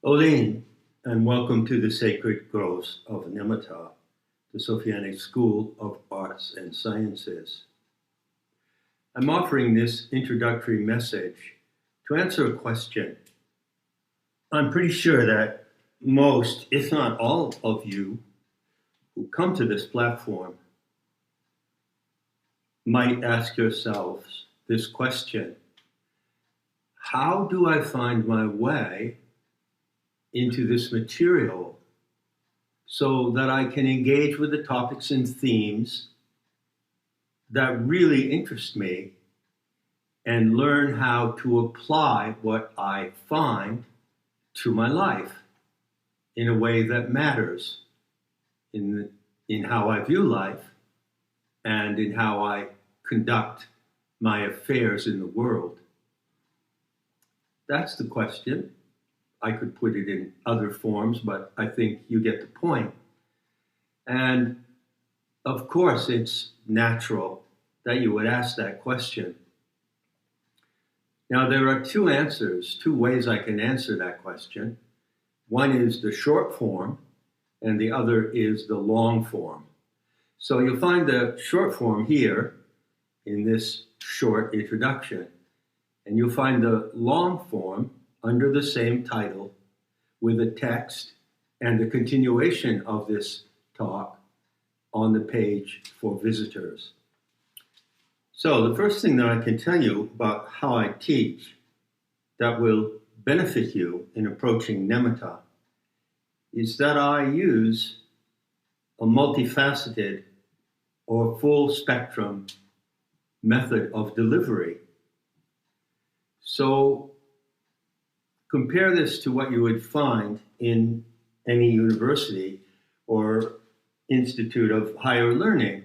Oline, and welcome to the Sacred Groves of Nemeta, the Sophianic School of Arts and Sciences. I'm offering this introductory message to answer a question. I'm pretty sure that most, if not all of you who come to this platform might ask yourselves this question: how do I find my way into this material so that I can engage with the topics and themes that really interest me and learn how to apply what I find to my life in a way that matters in how I view life and in how I conduct my affairs in the world? That's the question. I could put it in other forms, but I think you get the point. And of course, it's natural that you would ask that question. Now, there are two ways I can answer that question. One is the short form, and the other is the long form. So you'll find the short form here in this short introduction, and you'll find the long form under the same title with a text and the continuation of this talk on the page for visitors. So the first thing that I can tell you about how I teach that will benefit you in approaching Nemeta is that I use a multifaceted or full spectrum method of delivery. So compare this to what you would find in any university or institute of higher learning.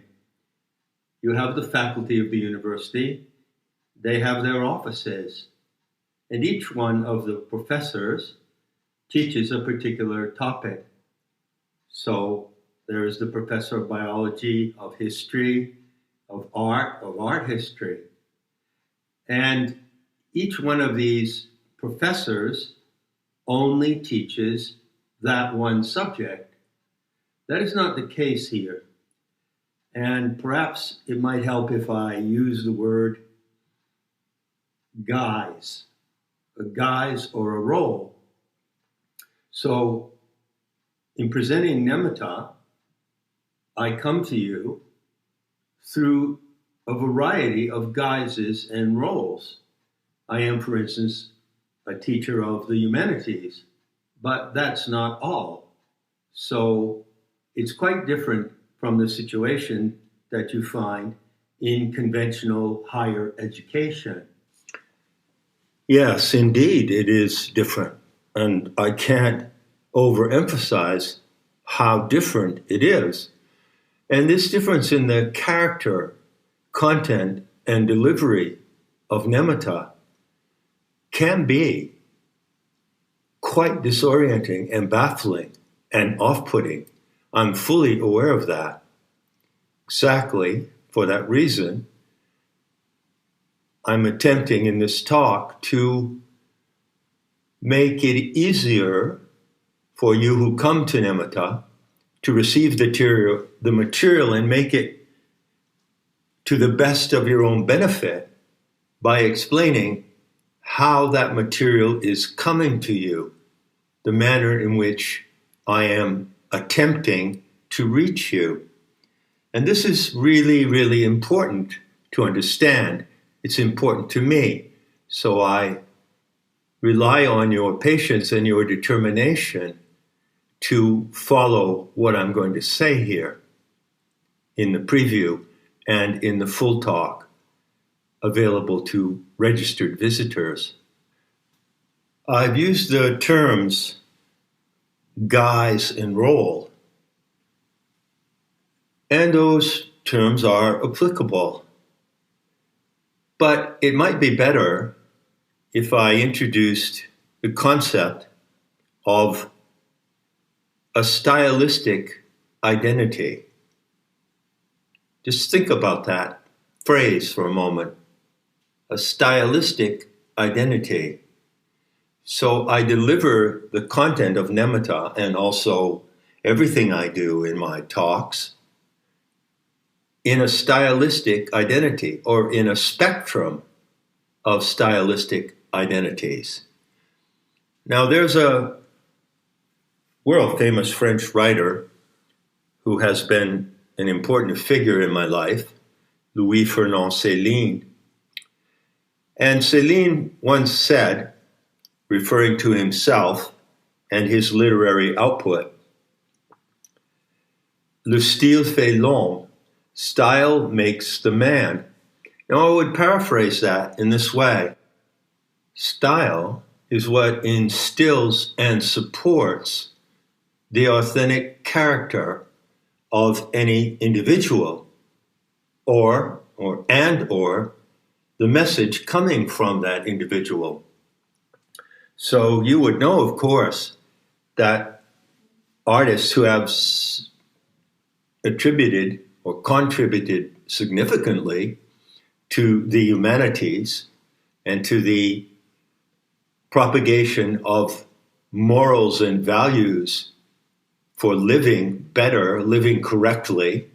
You have the faculty of the university, they have their offices, and each one of the professors teaches a particular topic. So there is the professor of biology, of history, of art history. And each one of these professors only teaches that one subject. That is not the case here. And perhaps it might help if I use the word guise, a guise or a role. So in presenting Nemeta, I come to you through a variety of guises and roles. I am, for instance, a teacher of the humanities, but that's not all. So it's quite different from the situation that you find in conventional higher education. Yes, indeed, it is different. And I can't overemphasize how different it is. And this difference in the character, content, and delivery of Nemeta can be quite disorienting and baffling and off-putting. I'm fully aware of that. Exactly for that reason, I'm attempting in this talk to make it easier for you who come to Nemeta to receive the material and make it to the best of your own benefit by explaining how that material is coming to you, the manner in which I am attempting to reach you. And this is really, really important to understand. It's important to me. So I rely on your patience and your determination to follow what I'm going to say here in the preview and in the full talk available to registered visitors. I've used the terms guise and role, and those terms are applicable. But it might be better if I introduced the concept of a stylistic identity. Just think about that phrase for a moment. A stylistic identity. So I deliver the content of Nemeta and also everything I do in my talks in a stylistic identity or in a spectrum of stylistic identities. Now, there's a world-famous French writer who has been an important figure in my life, Louis-Ferdinand Céline. And Céline once said, referring to himself and his literary output, "Le style fait l'homme," style makes the man. Now, I would paraphrase that in this way. Style is what instills and supports the authentic character of any individual or the message coming from that individual. So you would know, of course, that artists who have attributed or contributed significantly to the humanities and to the propagation of morals and values for living better, living correctly,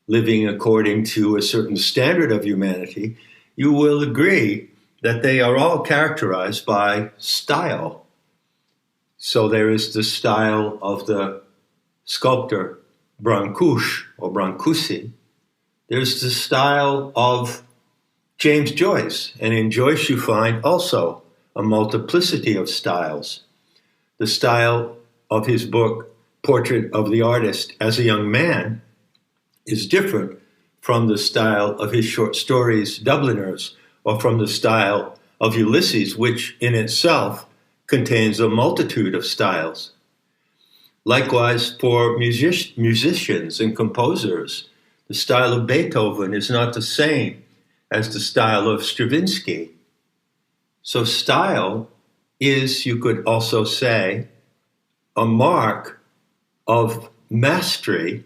living according to a certain standard of humanity, you will agree that they are all characterized by style. So there is the style of the sculptor Brancusi or Brancusi. There's the style of James Joyce, and in Joyce you find also a multiplicity of styles. The style of his book, Portrait of the Artist as a Young Man, is different from the style of his short stories, Dubliners, or from the style of Ulysses, which in itself contains a multitude of styles. Likewise, for musicians and composers, the style of Beethoven is not the same as the style of Stravinsky. So style is, you could also say, a mark of mastery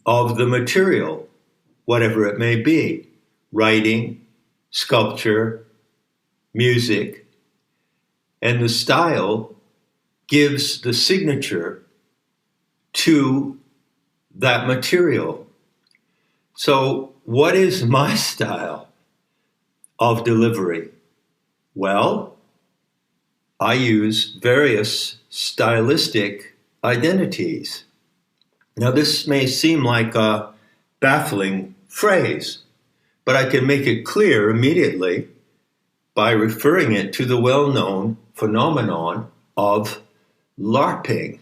of the material, whatever it may be, writing, sculpture, music, and the style gives the signature to that material. So what is my style of delivery? Well, I use various stylistic identities. Now, this may seem like a baffling phrase, but I can make it clear immediately by referring it to the well-known phenomenon of LARPing.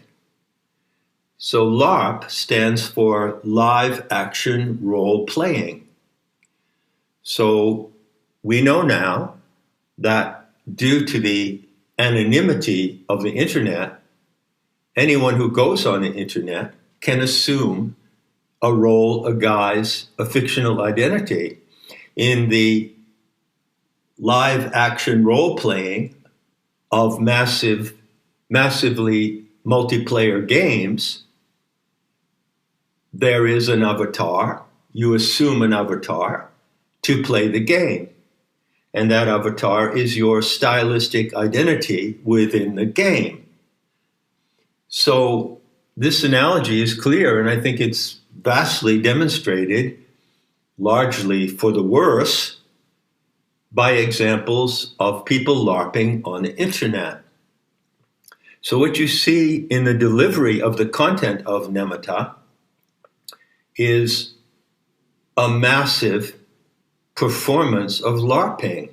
So LARP stands for live action role playing. So we know now that due to the anonymity of the internet, anyone who goes on the internet can assume a role, a guise, a fictional identity. In the live action role playing of massively multiplayer games, there is an avatar. You assume an avatar to play the game. And that avatar is your stylistic identity within the game. So this analogy is clear, and I think it's vastly demonstrated, largely for the worse, by examples of people LARPing on the internet. So what you see in the delivery of the content of Nemeta is a massive performance of LARPing.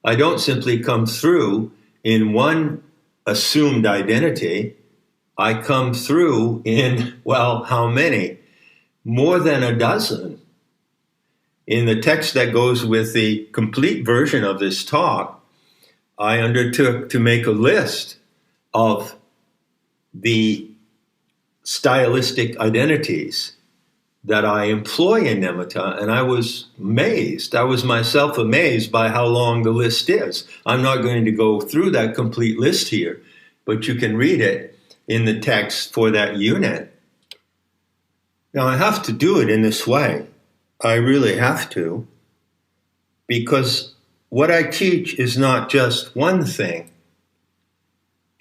I don't simply come through in one assumed identity. I come through in, well, how many? More than a dozen. In the text that goes with the complete version of this talk, I undertook to make a list of the stylistic identities that I employ in Nemeta, and I was amazed. I was myself amazed by how long the list is. I'm not going to go through that complete list here, but you can read it in the text for that unit. Now, I have to do it in this way. I really have to, because what I teach is not just one thing.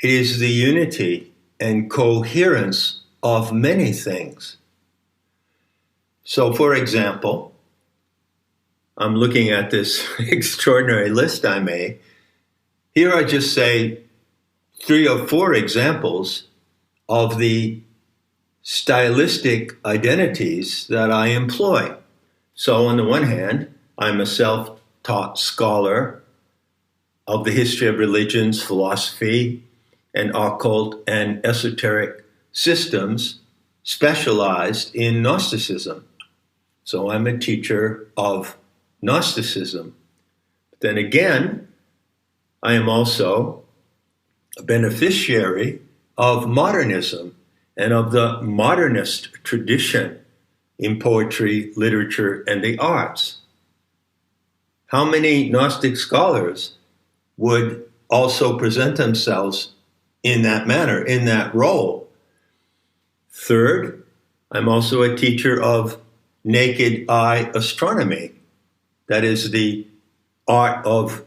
It is the unity and coherence of many things. So, for example, I'm looking at this extraordinary list I made. Here I just say 3 or 4 examples of the stylistic identities that I employ. So on the one hand, I'm a self-taught scholar of the history of religions, philosophy, and occult and esoteric systems specialized in Gnosticism. So I'm a teacher of Gnosticism. But then again, I am also a beneficiary of modernism and of the modernist tradition in poetry, literature, and the arts. How many Gnostic scholars would also present themselves in that manner, in that role? Third, I'm also a teacher of naked eye astronomy. That is the art of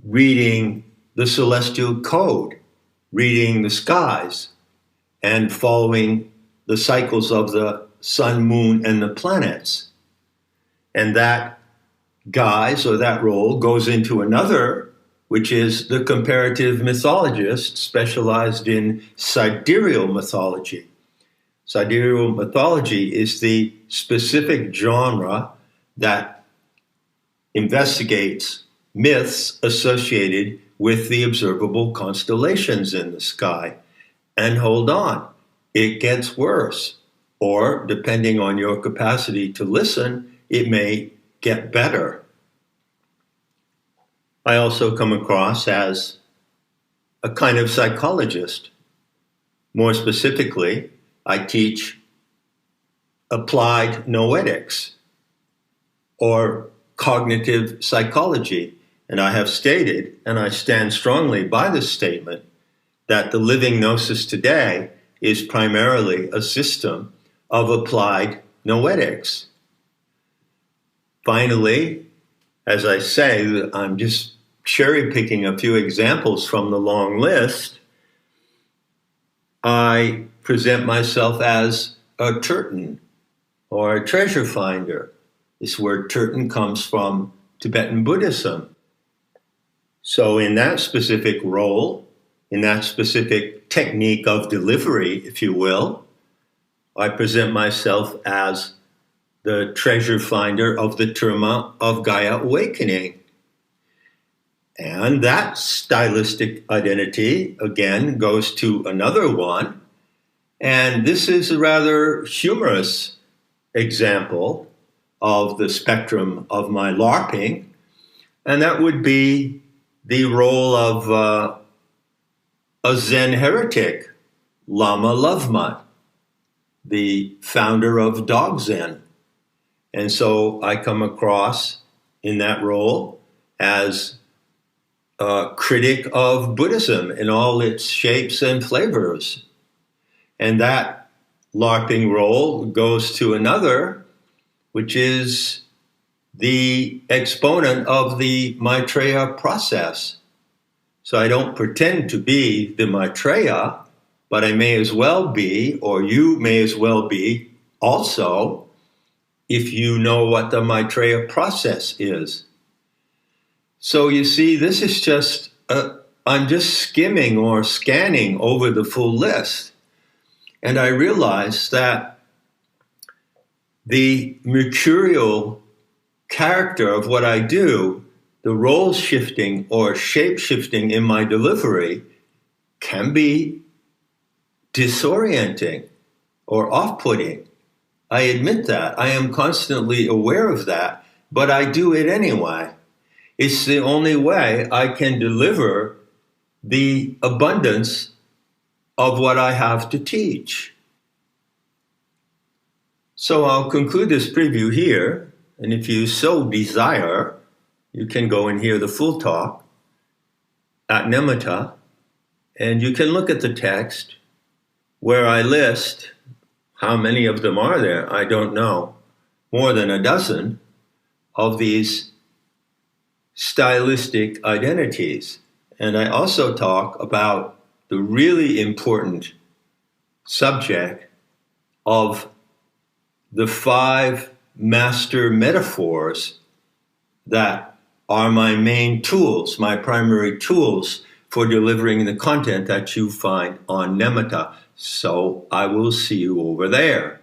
reading the celestial code, reading the skies, and following the cycles of the sun, moon, and the planets. And that guise or that role goes into another, which is the comparative mythologist specialized in sidereal mythology. Sidereal mythology is the specific genre that investigates myths associated with the observable constellations in the sky. And hold on, it gets worse. Or, depending on your capacity to listen, it may get better. I also come across as a kind of psychologist. More specifically, I teach applied noetics or cognitive psychology. And I have stated, and I stand strongly by this statement, that the living gnosis today is primarily a system of applied noetics. Finally, as I say, I'm just cherry picking a few examples from the long list. I present myself as a terton or a treasure finder. This word terton comes from Tibetan Buddhism. So in that specific role, in that specific technique of delivery, if you will, I present myself as the treasure finder of the Terma of Gaia awakening. And that stylistic identity, again, goes to another one. And this is a rather humorous example of the spectrum of my LARPing. And that would be the role of a Zen heretic, Lama Lovemut, the founder of Dog Zen. And so I come across in that role as a critic of Buddhism in all its shapes and flavors. And that LARPing role goes to another, which is the exponent of the Maitreya process. So I don't pretend to be the Maitreya, but I may as well be, or you may as well be also, if you know what the Maitreya process is. So you see, this is just, I'm just skimming or scanning over the full list. And I realize that the mercurial character of what I do, the role shifting or shape shifting in my delivery, can be disorienting or off-putting. I admit that. I am constantly aware of that, but I do it anyway. It's the only way I can deliver the abundance of what I have to teach. So I'll conclude this preview here, and if you so desire, you can go and hear the full talk at Nemeta, and you can look at the text where I list, how many of them are there? I don't know. More than a dozen of these stylistic identities. And I also talk about the really important subject of the 5 master metaphors that are my main tools, my primary tools for delivering the content that you find on Nemeta. So I will see you over there.